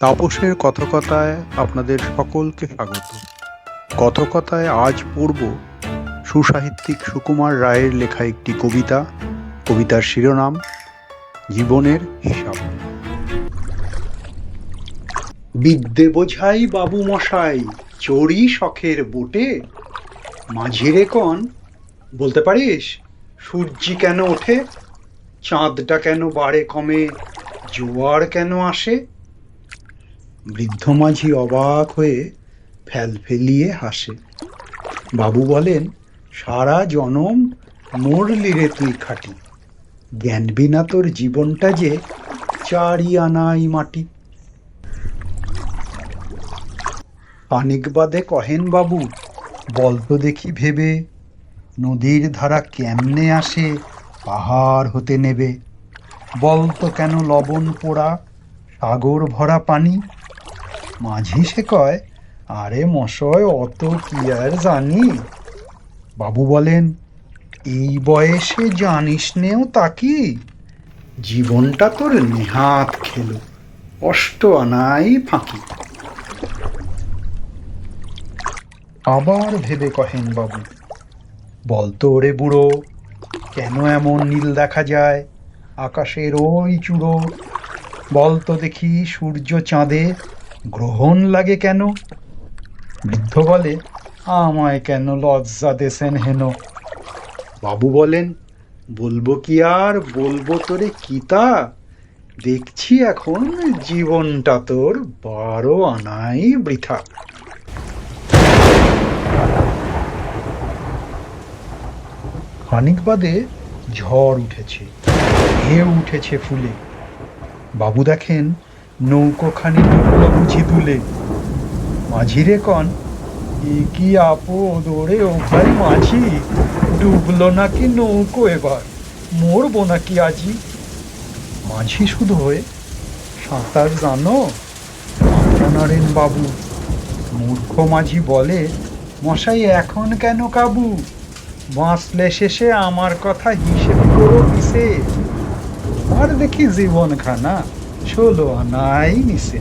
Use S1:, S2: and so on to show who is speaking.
S1: তাপসের কথকথায় আপনাদের সকলকে স্বাগত। কথকথায় আজ পড়ব সুসাহিত্যিক সুকুমার রায়ের লেখা একটি কবিতা। কবিতার শিরোনাম জীবনের হিসাব। বিদ্যে বোঝাই বাবু মশাই চড়ি শখের বোটে, মাঝিরে কন বলতে পারিস সূর্যি কেন ওঠে, চাঁদটা কেন বাড়ে কমে, জোয়ার কেন আসে। বৃদ্ধ মাঝি অবাক হয়ে ফেলফেলিয়ে হাসে। বাবু বলেন, সারা জনম মরলি রে তুই খাটি, জ্ঞান বিনা তোর জীবনটা যে চারি আনাই মাটি। খানিক বাদে কহেন বাবু, বলতো দেখি ভেবে, নদীর ধারা কেমনে আসে পাহাড় হতে নেবে, বলতো কেন লবণ পোড়া সাগর ভরা পানি। মাঝি সে কয়, আরে মশায় অত কি আর জানি। বাবু বলেন, এই বয়সে জানিস নেও তাকি, জীবনটা তোর নেহাত খেলো, অষ্ট আনাই ফাঁকি। আবার ভেবে কহেন বাবু, বলতো ওরে বুড়ো, কেন এমন নীল দেখা যায় আকাশের ওই চূড়ো, বলতো দেখি সূর্য চাঁদে গ্রহণ লাগে কেন। বৃদ্ধ বলে, আমায় কেন লজ্জা দেশেন হেন। বাবু বলেন, বলবো কি আর বলবো তোরে কিতা, দেখছি এখন জীবনটা তোর 12 আনাই বৃথা। খানিক বাদে ঝড় উঠেছে, ঢেউ উঠেছে ফুলে। বাবু দেখেন নৌকোখানি ডুবলো বুঝি তুলে। মাঝিরে কন, এ কি আপদ ওরে ও ভাই মাঝি, ডুবলো নাকি নৌকো এবার, মরবো নাকি আজি। মাঝি শুধু হয়ে, সাঁতার জানো? মাথা নাড়েন বাবু। মূর্খ মাঝি বলে, মশাই এখন কেন কাবু, বাঁচলে শেষে আমার কথা হিসেব করো কিসে, তোমার দেখি জীবনখানা 16 আনাই নিছে।